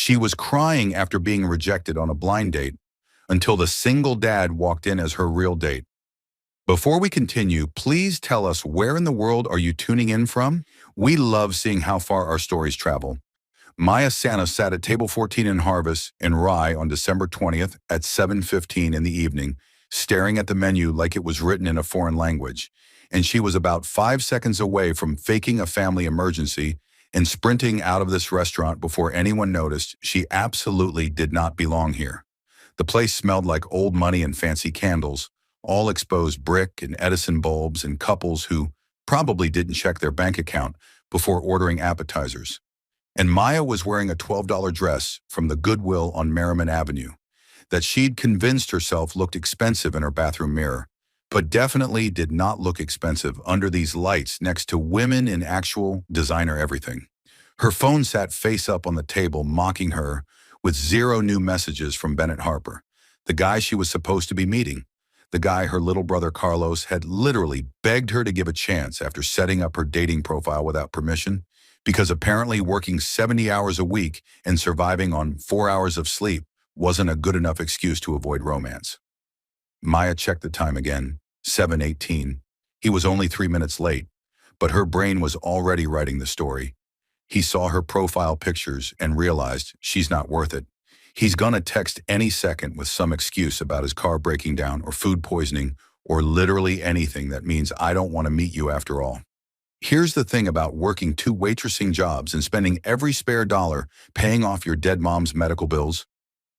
She was crying after being rejected on a blind date until the single dad walked in as her real date. Before we continue, please tell us, where in the world are you tuning in from? We love seeing how far our stories travel. Maya Santos sat at table 14 in Harvest in Rye on December 20th at 7:15 in the evening, staring at the menu like it was written in a foreign language. And she was about 5 seconds away from faking a family emergency and sprinting out of this restaurant before anyone noticed she absolutely did not belong here. The place smelled like old money and fancy candles, all exposed brick and Edison bulbs, and couples who probably didn't check their bank account before ordering appetizers. And Maya was wearing a $12 dress from the Goodwill on Merriman Avenue that she'd convinced herself looked expensive in her bathroom mirror, but definitely did not look expensive under these lights next to women in actual designer everything. Her phone sat face up on the table, mocking her with 0 new messages from Bennett Harper, the guy she was supposed to be meeting, the guy her little brother Carlos had literally begged her to give a chance after setting up her dating profile without permission, because apparently working 70 hours a week and surviving on 4 hours of sleep wasn't a good enough excuse to avoid romance. Maya checked the time again, 7:18. He was only 3 minutes late, but her brain was already writing the story. He saw her profile pictures and realized she's not worth it. He's gonna text any second with some excuse about his car breaking down or food poisoning or literally anything that means I don't want to meet you after all. Here's the thing about working 2 waitressing jobs and spending every spare dollar paying off your dead mom's medical bills.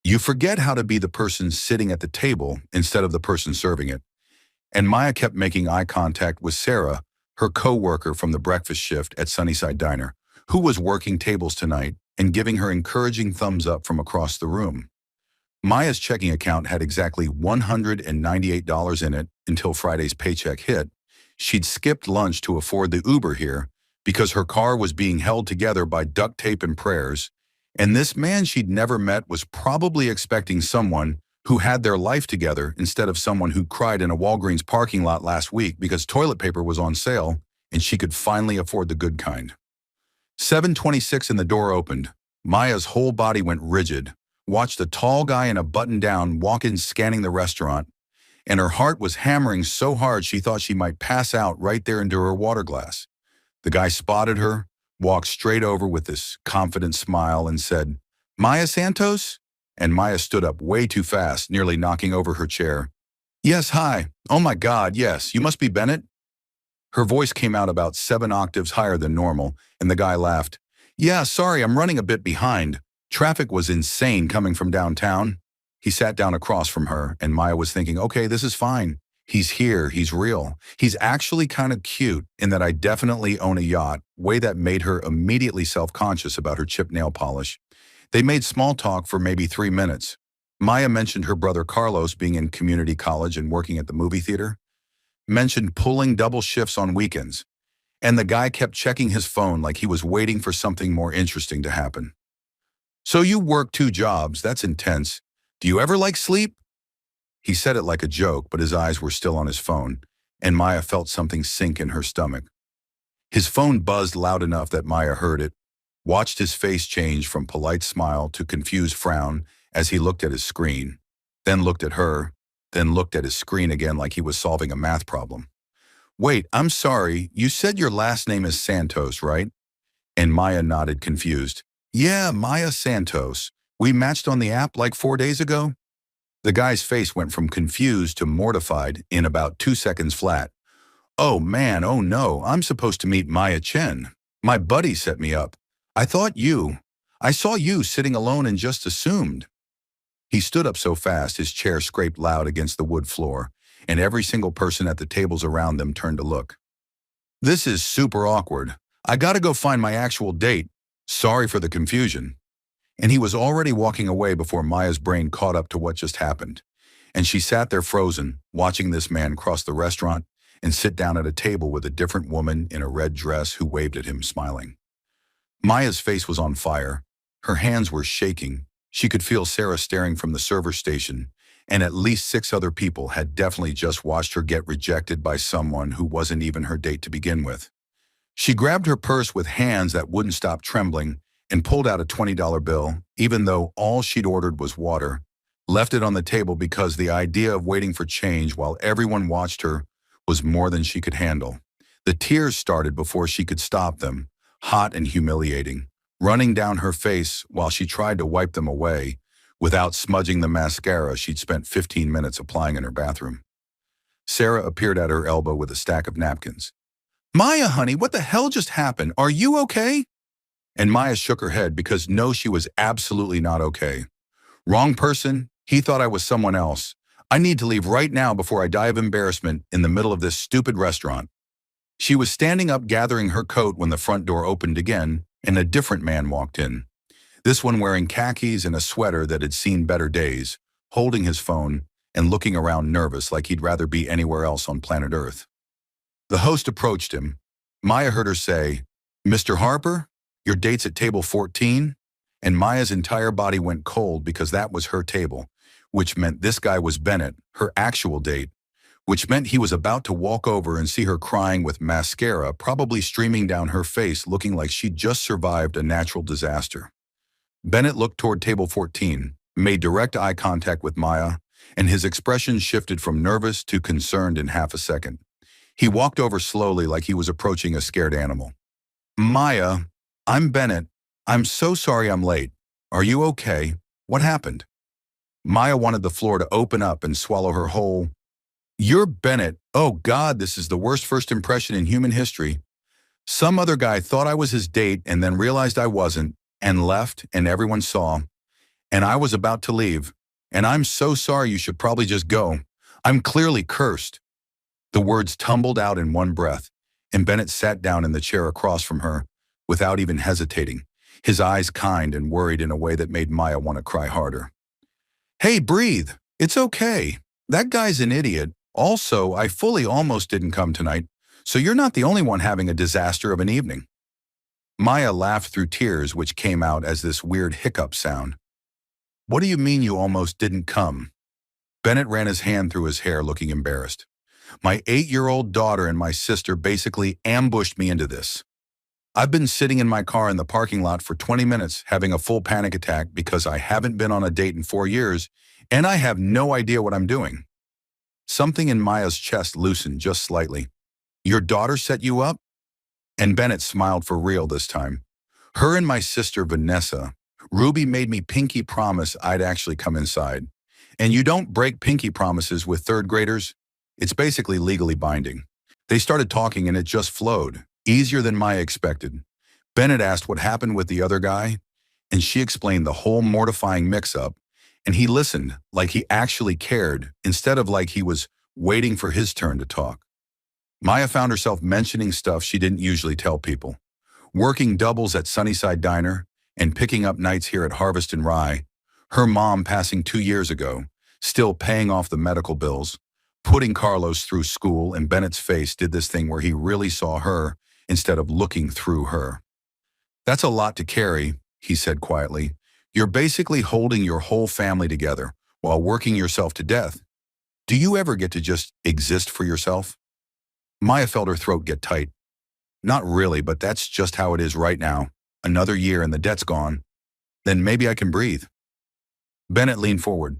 You forget how to be the person sitting at the table instead of the person serving it. And Maya kept making eye contact with Sarah, her co-worker from the breakfast shift at Sunnyside Diner, who was working tables tonight, and giving her encouraging thumbs up from across the room. Maya's checking account had exactly $198 in it until Friday's paycheck hit. She'd skipped lunch to afford the Uber here because her car was being held together by duct tape and prayers, and this man she'd never met was probably expecting someone who had their life together instead of someone who cried in a Walgreens parking lot last week because toilet paper was on sale and she could finally afford the good kind. 7:26 and the door opened. Maya's whole body went rigid, watched a tall guy in a button-down walk in scanning the restaurant, and her heart was hammering so hard she thought she might pass out right there into her water glass. The guy spotted her, walked straight over with this confident smile and said, "Maya Santos?" And Maya stood up way too fast, nearly knocking over her chair. "Yes, hi. Oh my God, yes, you must be Bennett." Her voice came out about 7 octaves higher than normal, and the guy laughed. "Yeah, sorry, I'm running a bit behind. Traffic was insane coming from downtown." He sat down across from her, and Maya was thinking, okay, this is fine. He's here, he's real. He's actually kind of cute in that I definitely own a yacht, way that made her immediately self-conscious about her chipped nail polish. They made small talk for maybe 3 minutes. Maya mentioned her brother Carlos being in community college and working at the movie theater, mentioned pulling double shifts on weekends, and the guy kept checking his phone like he was waiting for something more interesting to happen. "So you work 2 jobs, that's intense. Do you ever sleep?" He said it like a joke, but his eyes were still on his phone, and Maya felt something sink in her stomach. His phone buzzed loud enough that Maya heard it, watched his face change from polite smile to confused frown as he looked at his screen, then looked at her, then looked at his screen again like he was solving a math problem. "Wait, I'm sorry, you said your last name is Santos, right?" And Maya nodded, confused. "Yeah, Maya Santos. We matched on the app 4 days ago?" The guy's face went from confused to mortified in about 2 seconds flat. "Oh man, oh no, I'm supposed to meet Maya Chen. My buddy set me up. I saw you sitting alone and just assumed." He stood up so fast his chair scraped loud against the wood floor, and every single person at the tables around them turned to look. "This is super awkward. I gotta go find my actual date. Sorry for the confusion." And he was already walking away before Maya's brain caught up to what just happened. And she sat there frozen, watching this man cross the restaurant and sit down at a table with a different woman in a red dress who waved at him, smiling. Maya's face was on fire. Her hands were shaking. She could feel Sarah staring from the server station, and at least 6 other people had definitely just watched her get rejected by someone who wasn't even her date to begin with. She grabbed her purse with hands that wouldn't stop trembling and pulled out a $20 bill, even though all she'd ordered was water, left it on the table because the idea of waiting for change while everyone watched her was more than she could handle. The tears started before she could stop them, hot and humiliating, running down her face while she tried to wipe them away without smudging the mascara she'd spent 15 minutes applying in her bathroom. Sarah appeared at her elbow with a stack of napkins. "Maya, honey, what the hell just happened? Are you okay?" And Maya shook her head because no, she was absolutely not okay. "Wrong person. He thought I was someone else. I need to leave right now before I die of embarrassment in the middle of this stupid restaurant." She was standing up gathering her coat when the front door opened again and a different man walked in. This one wearing khakis and a sweater that had seen better days, holding his phone and looking around nervous like he'd rather be anywhere else on planet Earth. The host approached him. Maya heard her say, "Mr. Harper, your date's at table 14? And Maya's entire body went cold because that was her table, which meant this guy was Bennett, her actual date, which meant he was about to walk over and see her crying with mascara probably streaming down her face, looking like she'd just survived a natural disaster. Bennett looked toward table 14, made direct eye contact with Maya, and his expression shifted from nervous to concerned in half a second. He walked over slowly like he was approaching a scared animal. "Maya, I'm Bennett. I'm so sorry I'm late. Are you okay? What happened?" Maya wanted the floor to open up and swallow her whole. "You're Bennett. Oh God, this is the worst first impression in human history. Some other guy thought I was his date and then realized I wasn't, and left, and everyone saw. And I was about to leave. And I'm so sorry, you should probably just go. I'm clearly cursed." The words tumbled out in one breath, and Bennett sat down in the chair across from her, without even hesitating, his eyes kind and worried in a way that made Maya want to cry harder. "Hey, breathe. It's okay. That guy's an idiot. Also, I fully almost didn't come tonight, so you're not the only one having a disaster of an evening." Maya laughed through tears, which came out as this weird hiccup sound. "What do you mean you almost didn't come?" Bennett ran his hand through his hair, looking embarrassed. "My 8-year-old daughter and my sister basically ambushed me into this. I've been sitting in my car in the parking lot for 20 minutes having a full panic attack because I haven't been on a date in 4 years, and I have no idea what I'm doing." Something in Maya's chest loosened just slightly. "Your daughter set you up?" And Bennett smiled for real this time. "Her and my sister Vanessa. Ruby made me pinky promise I'd actually come inside. And you don't break pinky promises with third graders. It's basically legally binding." They started talking and it just flowed, easier than Maya expected. Bennett asked what happened with the other guy, and she explained the whole mortifying mix-up, and he listened like he actually cared instead of like he was waiting for his turn to talk. Maya found herself mentioning stuff she didn't usually tell people. Working doubles at Sunnyside Diner and picking up nights here at Harvest and Rye, her mom passing 2 years ago, still paying off the medical bills, putting Carlos through school, and Bennett's face did this thing where he really saw her instead of looking through her. "That's a lot to carry," he said quietly. "You're basically holding your whole family together while working yourself to death. Do you ever get to just exist for yourself?" Maya felt her throat get tight. "Not really, but that's just how it is right now. Another year and the debt's gone. Then maybe I can breathe." Bennett leaned forward.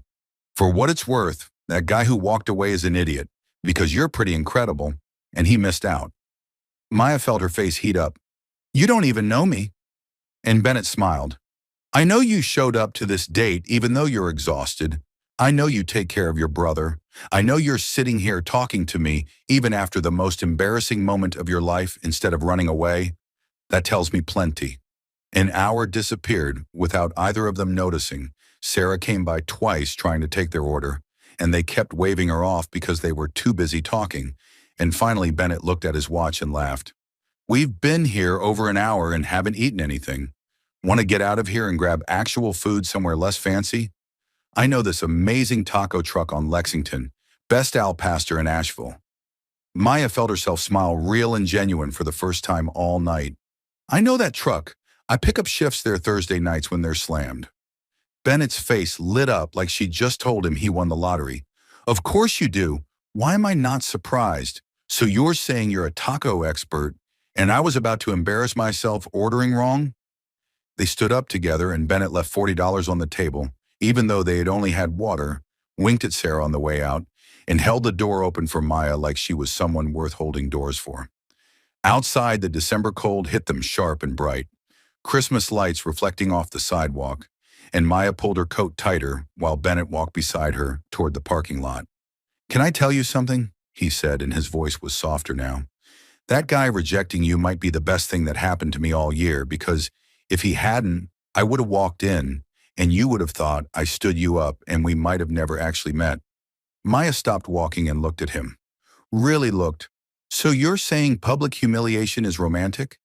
"For what it's worth, that guy who walked away is an idiot, because you're pretty incredible, and he missed out." Maya felt her face heat up. "You don't even know me." And Bennett smiled. "I know you showed up to this date even though you're exhausted. I know you take care of your brother. I know you're sitting here talking to me even after the most embarrassing moment of your life instead of running away. That tells me plenty." An hour disappeared without either of them noticing. Sarah came by twice trying to take their order, and they kept waving her off because they were too busy talking. And finally Bennett looked at his watch and laughed. "We've been here over an hour and haven't eaten anything. Want to get out of here and grab actual food somewhere less fancy? I know this amazing taco truck on Lexington, best al pastor in Asheville." Maya felt herself smile real and genuine for the first time all night. "I know that truck. I pick up shifts there Thursday nights when they're slammed." Bennett's face lit up like she just told him he won the lottery. "Of course you do. Why am I not surprised? So you're saying you're a taco expert, and I was about to embarrass myself ordering wrong?" They stood up together and Bennett left $40 on the table, even though they had only had water, winked at Sarah on the way out, and held the door open for Maya like she was someone worth holding doors for. Outside, the December cold hit them sharp and bright, Christmas lights reflecting off the sidewalk, and Maya pulled her coat tighter while Bennett walked beside her toward the parking lot. "Can I tell you something?" he said, and his voice was softer now. "That guy rejecting you might be the best thing that happened to me all year, because if he hadn't, I would have walked in, and you would have thought I stood you up, and we might have never actually met." Maya stopped walking and looked at him. Really looked. "So you're saying public humiliation is romantic?"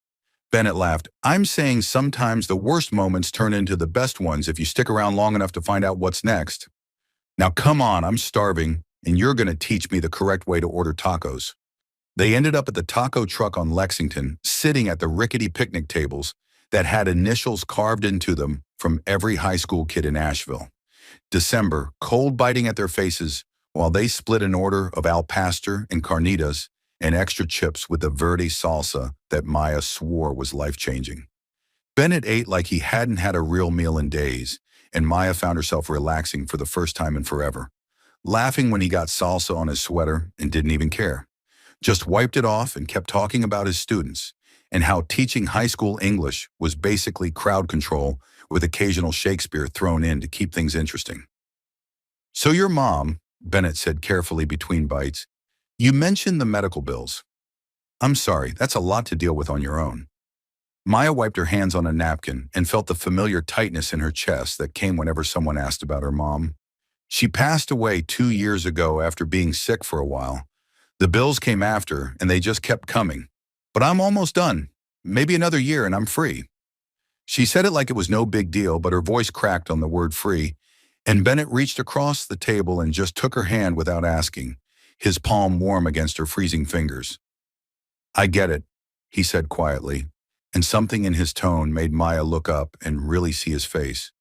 Bennett laughed. "I'm saying sometimes the worst moments turn into the best ones if you stick around long enough to find out what's next. Now come on, I'm starving, and you're going to teach me the correct way to order tacos." They ended up at the taco truck on Lexington, sitting at the rickety picnic tables that had initials carved into them from every high school kid in Asheville. December, cold biting at their faces, while they split an order of al pastor and carnitas and extra chips with the verde salsa that Maya swore was life-changing. Bennett ate like he hadn't had a real meal in days, and Maya found herself relaxing for the first time in forever, laughing when he got salsa on his sweater and didn't even care. Just wiped it off and kept talking about his students and how teaching high school English was basically crowd control with occasional Shakespeare thrown in to keep things interesting. "So your mom," Bennett said carefully between bites, "you mentioned the medical bills. I'm sorry, that's a lot to deal with on your own." Maya wiped her hands on a napkin and felt the familiar tightness in her chest that came whenever someone asked about her mom. She passed away 2 years ago after being sick for a while. The bills came after, and they just kept coming. "But I'm almost done. Maybe another year and I'm free." She said it like it was no big deal, but her voice cracked on the word free, and Bennett reached across the table and just took her hand without asking, his palm warm against her freezing fingers. "I get it," he said quietly, and something in his tone made Maya look up and really see his face,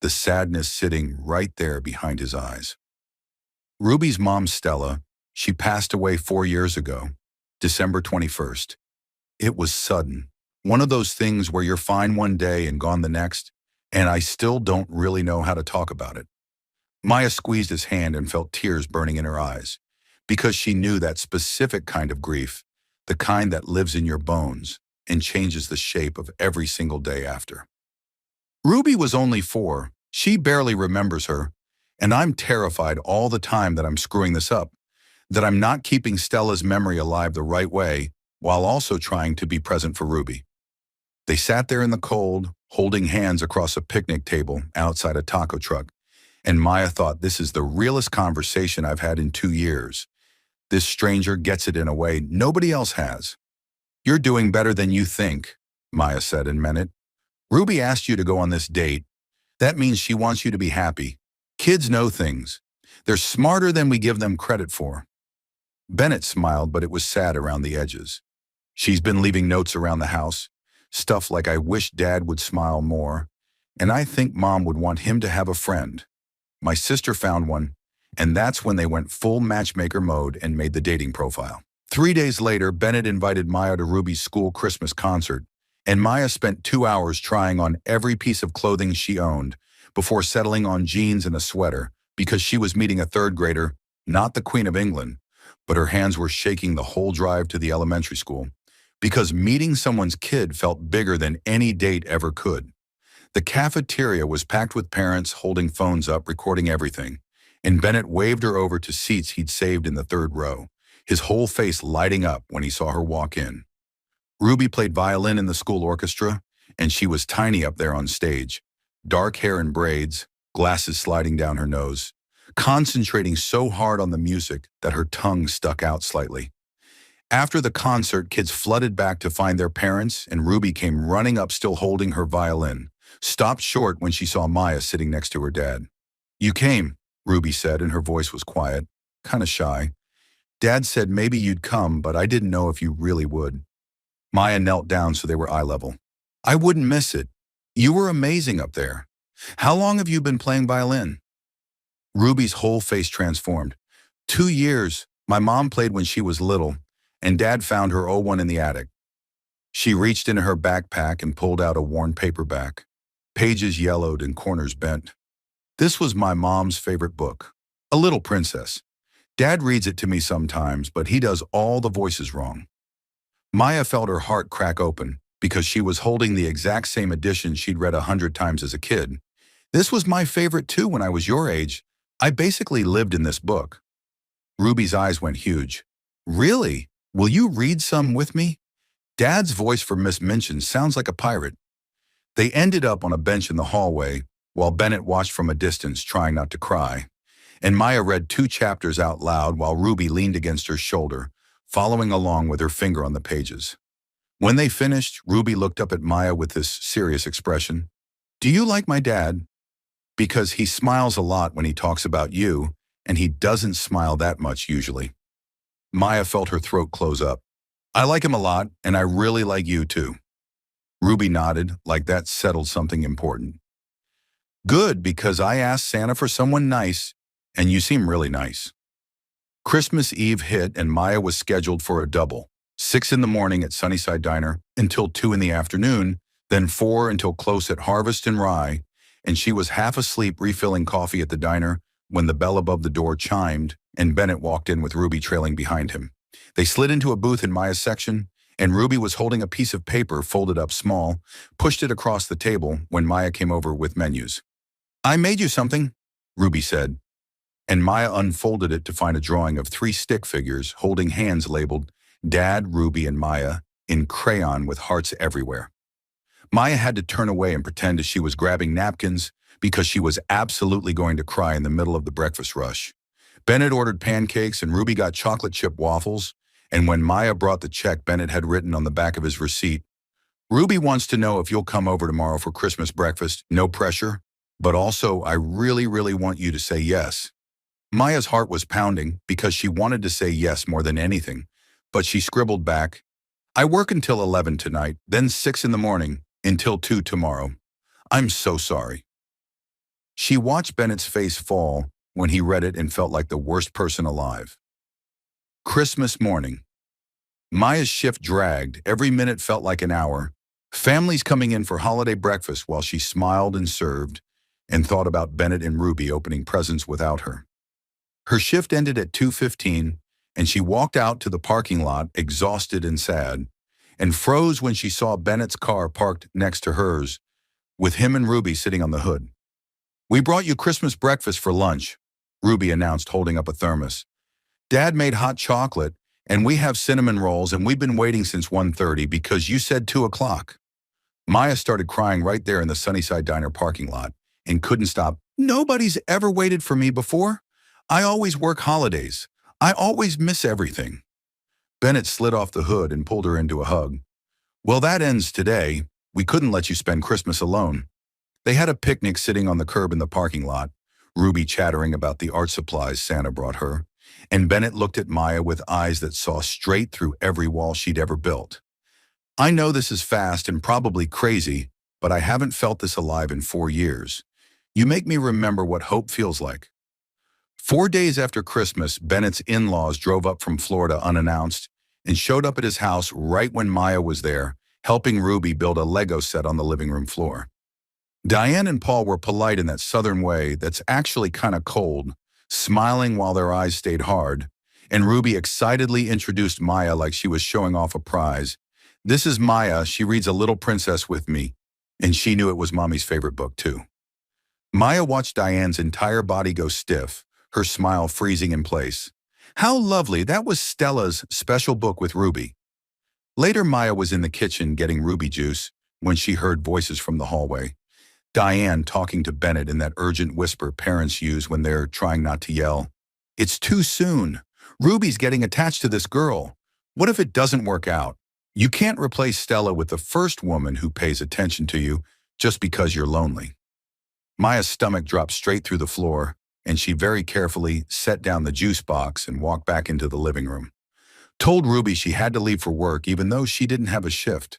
the sadness sitting right there behind his eyes. Ruby's mom, Stella, she passed away 4 years ago, December 21st. It was sudden. One of those things where you're fine one day and gone the next, and I still don't really know how to talk about it. Maya squeezed his hand and felt tears burning in her eyes, because she knew that specific kind of grief, the kind that lives in your bones and changes the shape of every single day after. Ruby was only 4. She barely remembers her, and I'm terrified all the time that I'm screwing this up, that I'm not keeping Stella's memory alive the right way while also trying to be present for Ruby. They sat there in the cold, holding hands across a picnic table outside a taco truck, and Maya thought, this is the realest conversation I've had in 2 years. This stranger gets it in a way nobody else has. "You're doing better than you think," Maya said and meant it. "Ruby asked you to go on this date. That means she wants you to be happy. Kids know things. They're smarter than we give them credit for." Bennett smiled, but it was sad around the edges. "She's been leaving notes around the house, stuff like 'I wish Dad would smile more,' and 'I think Mom would want him to have a friend.' My sister found one, and that's when they went full matchmaker mode and made the dating profile." 3 days later, Bennett invited Maya to Ruby's school Christmas concert, and Maya spent 2 hours trying on every piece of clothing she owned before settling on jeans and a sweater, because she was meeting a third grader, not the Queen of England, but her hands were shaking the whole drive to the elementary school, because meeting someone's kid felt bigger than any date ever could. The cafeteria was packed with parents holding phones up, recording everything, and Bennett waved her over to seats he'd saved in the third row, his whole face lighting up when he saw her walk in. Ruby played violin in the school orchestra, and she was tiny up there on stage, dark hair in braids, glasses sliding down her nose, concentrating so hard on the music that her tongue stuck out slightly. After the concert, kids flooded back to find their parents, and Ruby came running up still holding her violin, stopped short when she saw Maya sitting next to her dad. "You came," Ruby said, and her voice was quiet, kind of shy. "Dad said maybe you'd come, but I didn't know if you really would." Maya knelt down so they were eye level. "I wouldn't miss it. You were amazing up there. How long have you been playing violin?" Ruby's whole face transformed. 2 years. My mom played when she was little, and Dad found her old one in the attic." She reached into her backpack and pulled out a worn paperback. pages yellowed and corners bent. This was my mom's favorite book, A Little Princess. Dad reads it to me sometimes, but he does all the voices wrong. Maya felt her heart crack open because she was holding the exact same edition she'd read 100 times as a kid. This was my favorite too when I was your age. I basically lived in this book. Ruby's eyes went huge. Really? Will you read some with me? Dad's voice for Miss Minchin sounds like a pirate. They ended up on a bench in the hallway while Bennett watched from a distance, trying not to cry. And Maya read 2 chapters out loud while Ruby leaned against her shoulder, following along with her finger on the pages. When they finished, Ruby looked up at Maya with this serious expression. Do you like my dad? Because he smiles a lot when he talks about you, and he doesn't smile that much usually. Maya felt her throat close up. I like him a lot, and I really like you too. Ruby nodded, like that settled something important. Good, because I asked Santa for someone nice, and you seem really nice. Christmas Eve hit and Maya was scheduled for a double, 6 in the morning at Sunnyside Diner until 2 in the afternoon, then 4 until close at Harvest and Rye, and she was half asleep refilling coffee at the diner when the bell above the door chimed and Bennett walked in with Ruby trailing behind him. They slid into a booth in Maya's section, and Ruby was holding a piece of paper folded up small, pushed it across the table when Maya came over with menus. I made you something, Ruby said, and Maya unfolded it to find a drawing of 3 stick figures holding hands labeled Dad, Ruby, and Maya in crayon with hearts everywhere. Maya had to turn away and pretend as she was grabbing napkins because she was absolutely going to cry in the middle of the breakfast rush. Bennett ordered pancakes and Ruby got chocolate chip waffles, and when Maya brought the check Bennett had written on the back of his receipt, Ruby wants to know if you'll come over tomorrow for Christmas breakfast, no pressure, but also I really want you to say yes. Maya's heart was pounding because she wanted to say yes more than anything, but she scribbled back, I work until 11 tonight, then 6 in the morning, until 2 tomorrow. I'm so sorry. She watched Bennett's face fall when he read it and felt like the worst person alive. Christmas morning. Maya's shift dragged. Every minute felt like an hour. Families coming in for holiday breakfast while she smiled and served and thought about Bennett and Ruby opening presents without her. Her shift ended at 2:15, and she walked out to the parking lot exhausted and sad, and froze when she saw Bennett's car parked next to hers, with him and Ruby sitting on the hood. We brought you Christmas breakfast for lunch, Ruby announced, holding up a thermos. Dad made hot chocolate, and we have cinnamon rolls, and we've been waiting since 1:30 because you said 2 o'clock. Maya started crying right there in the Sunnyside Diner parking lot and couldn't stop. Nobody's ever waited for me before. I always work holidays. I always miss everything. Bennett slid off the hood and pulled her into a hug. Well, that ends today. We couldn't let you spend Christmas alone. They had a picnic sitting on the curb in the parking lot, Ruby chattering about the art supplies Santa brought her, and Bennett looked at Maya with eyes that saw straight through every wall she'd ever built. I know this is fast and probably crazy, but I haven't felt this alive in 4 years. You make me remember what hope feels like. 4 days after Christmas, Bennett's in-laws drove up from Florida unannounced and showed up at his house right when Maya was there, helping Ruby build a Lego set on the living room floor. Diane and Paul were polite in that southern way that's actually kind of cold, smiling while their eyes stayed hard, and Ruby excitedly introduced Maya like she was showing off a prize. This is Maya, she reads A Little Princess with me, and she knew it was Mommy's favorite book too. Maya watched Diane's entire body go stiff, her smile freezing in place. How lovely, that was Stella's special book with Ruby. Later, Maya was in the kitchen getting Ruby juice when she heard voices from the hallway. Diane talking to Bennett in that urgent whisper parents use when they're trying not to yell. It's too soon. Ruby's getting attached to this girl. What if it doesn't work out? You can't replace Stella with the first woman who pays attention to you just because you're lonely. Maya's stomach dropped straight through the floor, and she very carefully set down the juice box and walked back into the living room. Told Ruby she had to leave for work even though she didn't have a shift.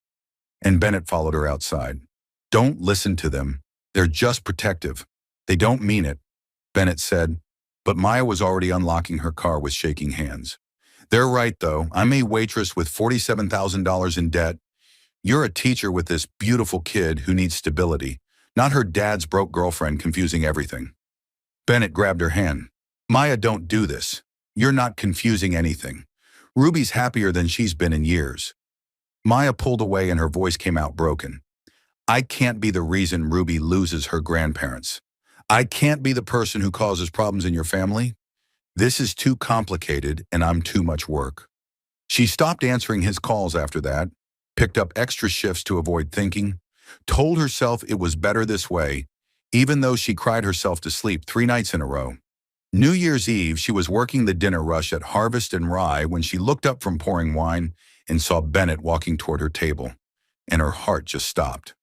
And Bennett followed her outside. Don't listen to them. They're just protective. They don't mean it, Bennett said, but Maya was already unlocking her car with shaking hands. They're right, though. I'm a waitress with $47,000 in debt. You're a teacher with this beautiful kid who needs stability, not her dad's broke girlfriend confusing everything. Bennett grabbed her hand. Maya, don't do this. You're not confusing anything. Ruby's happier than she's been in years. Maya pulled away and her voice came out broken. I can't be the reason Ruby loses her grandparents. I can't be the person who causes problems in your family. This is too complicated and I'm too much work. She stopped answering his calls after that, picked up extra shifts to avoid thinking, told herself it was better this way, even though she cried herself to sleep 3 nights in a row. New Year's Eve, she was working the dinner rush at Harvest and Rye when she looked up from pouring wine and saw Bennett walking toward her table, and her heart just stopped.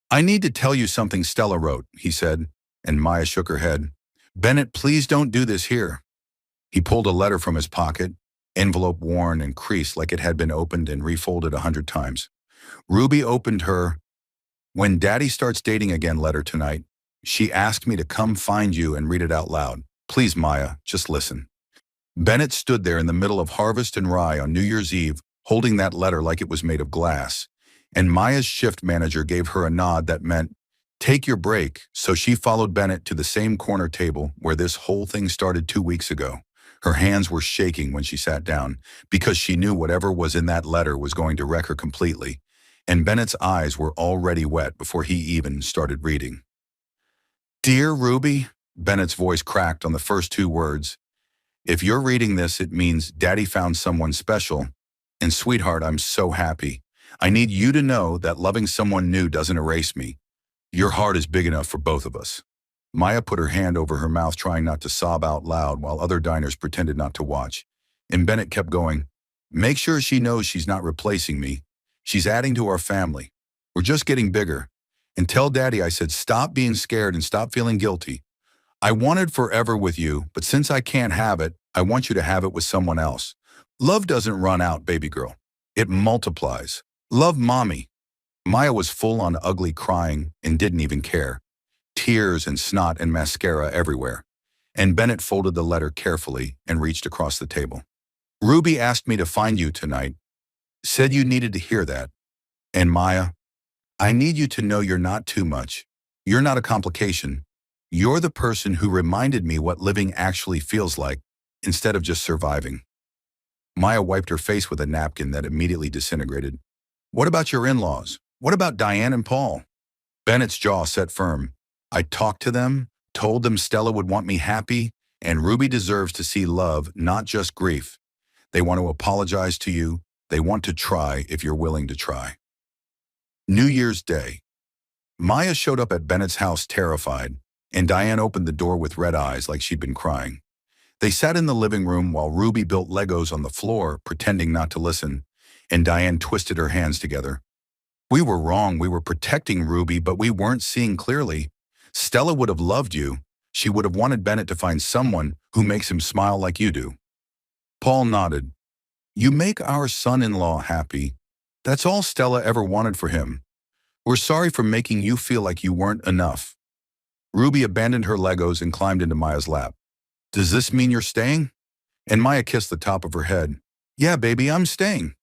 I need to tell you something Stella wrote, he said, and Maya shook her head. Bennett, please don't do this here. He pulled a letter from his pocket, envelope worn and creased like it had been opened and refolded 100 times. Ruby opened her, "When Daddy starts dating again" letter tonight. She asked me to come find you and read it out loud. Please, Maya, just listen. Bennett stood there in the middle of Harvest and Rye on New Year's Eve, holding that letter like it was made of glass, and Maya's shift manager gave her a nod that meant, take your break, so she followed Bennett to the same corner table where this whole thing started 2 weeks ago. Her hands were shaking when she sat down, because she knew whatever was in that letter was going to wreck her completely, and Bennett's eyes were already wet before he even started reading. Dear Ruby, Bennett's voice cracked on the first 2 words. If you're reading this, it means Daddy found someone special, and sweetheart, I'm so happy. I need you to know that loving someone new doesn't erase me. Your heart is big enough for both of us. Maya put her hand over her mouth, trying not to sob out loud while other diners pretended not to watch. And Bennett kept going, make sure she knows she's not replacing me. She's adding to our family. We're just getting bigger. And tell Daddy I said stop being scared and stop feeling guilty. I wanted forever with you, but since I can't have it, I want you to have it with someone else. Love doesn't run out, baby girl. It multiplies. Love, Mommy. Maya was full on ugly crying and didn't even care. Tears and snot and mascara everywhere. And Bennett folded the letter carefully and reached across the table. Ruby asked me to find you tonight. Said you needed to hear that. And Maya, I need you to know you're not too much. You're not a complication. You're the person who reminded me what living actually feels like, instead of just surviving. Maya wiped her face with a napkin that immediately disintegrated. What about your in-laws? What about Diane and Paul? Bennett's jaw set firm. I talked to them, told them Stella would want me happy, and Ruby deserves to see love, not just grief. They want to apologize to you. They want to try if you're willing to try. New Year's Day. Maya showed up at Bennett's house terrified, and Diane opened the door with red eyes like she'd been crying. They sat in the living room while Ruby built Legos on the floor, pretending not to listen, and Diane twisted her hands together. We were wrong. We were protecting Ruby, but we weren't seeing clearly. Stella would have loved you. She would have wanted Bennett to find someone who makes him smile like you do. Paul nodded. You make our son-in-law happy. That's all Stella ever wanted for him. We're sorry for making you feel like you weren't enough. Ruby abandoned her Legos and climbed into Maya's lap. Does this mean you're staying? And Maya kissed the top of her head. Yeah, baby, I'm staying.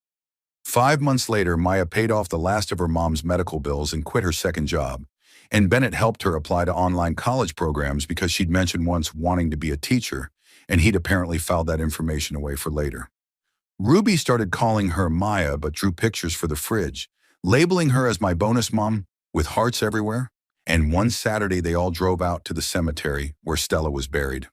5 months later, Maya paid off the last of her mom's medical bills and quit her second job. And Bennett helped her apply to online college programs because she'd mentioned once wanting to be a teacher, and he'd apparently filed that information away for later. Ruby started calling her Maya but drew pictures for the fridge, labeling her as my bonus mom with hearts everywhere. And one Saturday they all drove out to the cemetery where Stella was buried.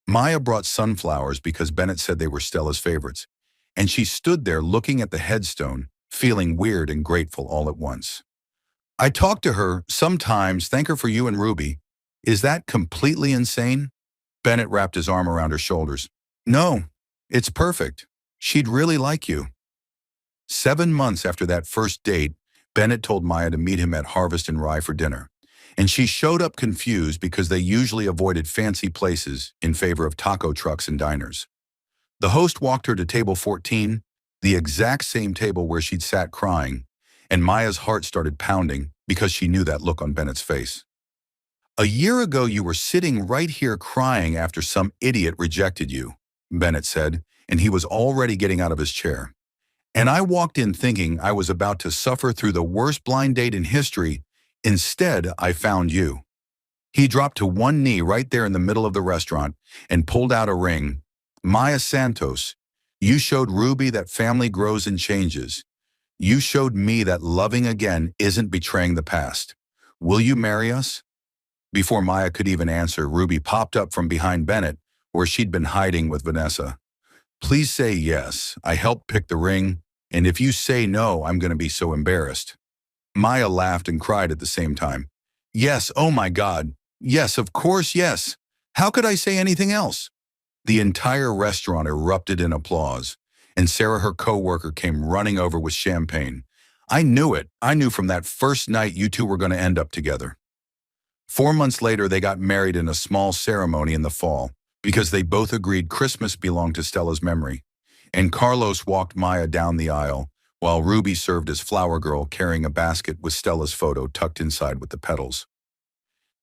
Maya brought sunflowers because Bennett said they were Stella's favorites, and she stood there looking at the headstone, feeling weird and grateful all at once. I talked to her, sometimes thank her for you and Ruby. Is that completely insane? Bennett wrapped his arm around her shoulders. No, it's perfect. She'd really like you. 7 months after that first date, Bennett told Maya to meet him at Harvest and Rye for dinner, and she showed up confused because they usually avoided fancy places in favor of taco trucks and diners. The host walked her to table 14, the exact same table where she'd sat crying, and Maya's heart started pounding because she knew that look on Bennett's face. A year ago, you were sitting right here crying after some idiot rejected you, Bennett said, and he was already getting out of his chair. And I walked in thinking I was about to suffer through the worst blind date in history, Instead, I found you." He dropped to one knee right there in the middle of the restaurant and pulled out a ring. "Maya Santos, you showed Ruby that family grows and changes. You showed me that loving again isn't betraying the past. Will you marry us?" Before Maya could even answer, Ruby popped up from behind Bennett, where she'd been hiding with Vanessa. "Please say yes. I helped pick the ring, and if you say no, I'm going to be so embarrassed." Maya laughed and cried at the same time. "Yes, oh my God. Yes, of course, yes. How could I say anything else?" The entire restaurant erupted in applause, and Sarah, her co-worker, came running over with champagne. "I knew it. I knew from that first night you two were going to end up together." 4 months later, they got married in a small ceremony in the fall because they both agreed Christmas belonged to Stella's memory. And Carlos walked Maya down the aisle, while Ruby served as flower girl carrying a basket with Stella's photo tucked inside with the petals.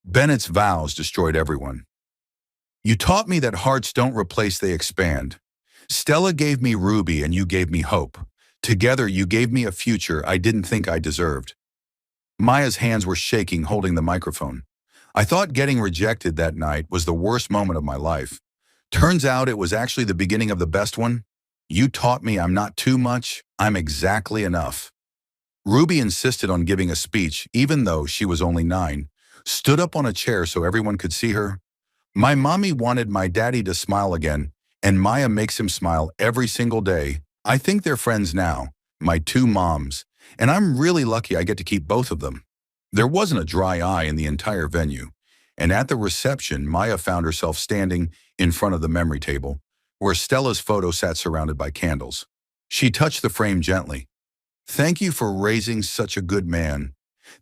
Bennett's vows destroyed everyone. "You taught me that hearts don't replace, they expand. Stella gave me Ruby and you gave me hope. Together you gave me a future I didn't think I deserved." Maya's hands were shaking holding the microphone. "I thought getting rejected that night was the worst moment of my life. Turns out it was actually the beginning of the best one. You taught me I'm not too much, I'm exactly enough." Ruby insisted on giving a speech even though she was only 9, stood up on a chair so everyone could see her. "My mommy wanted my daddy to smile again, and Maya makes him smile every single day. I think they're friends now, my two moms, and I'm really lucky I get to keep both of them." There wasn't a dry eye in the entire venue, and at the reception, Maya found herself standing in front of the memory table, where Stella's photo sat surrounded by candles. She touched the frame gently. "Thank you for raising such a good man.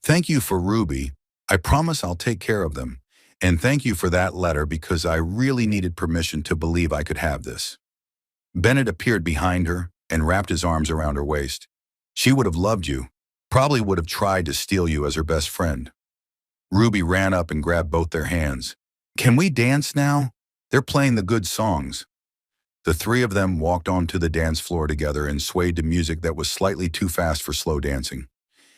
Thank you for Ruby. I promise I'll take care of them. And thank you for that letter because I really needed permission to believe I could have this." Bennett appeared behind her and wrapped his arms around her waist. "She would have loved you, probably would have tried to steal you as her best friend." Ruby ran up and grabbed both their hands. "Can we dance now? They're playing the good songs." The three of them walked onto the dance floor together and swayed to music that was slightly too fast for slow dancing.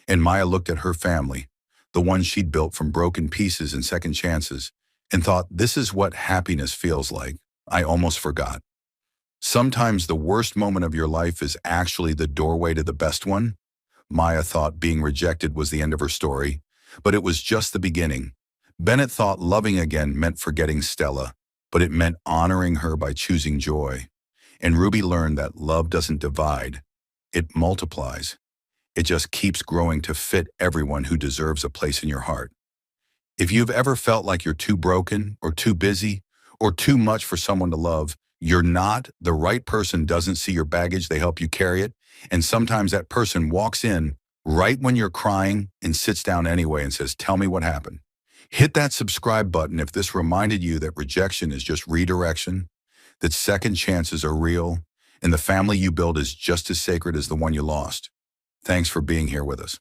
And Maya looked at her family, the ones she'd built from broken pieces and second chances, and thought, "This is what happiness feels like. I almost forgot." Sometimes the worst moment of your life is actually the doorway to the best one. Maya thought being rejected was the end of her story, but it was just the beginning. Bennett thought loving again meant forgetting Stella, but it meant honoring her by choosing joy. And Ruby learned that love doesn't divide, it multiplies. It just keeps growing to fit everyone who deserves a place in your heart. If you've ever felt like you're too broken or too busy or too much for someone to love, you're not. The right person doesn't see your baggage, they help you carry it. And sometimes that person walks in right when you're crying and sits down anyway and says, "Tell me what happened." Hit that subscribe button if this reminded you that rejection is just redirection, that second chances are real, and the family you build is just as sacred as the one you lost. Thanks for being here with us.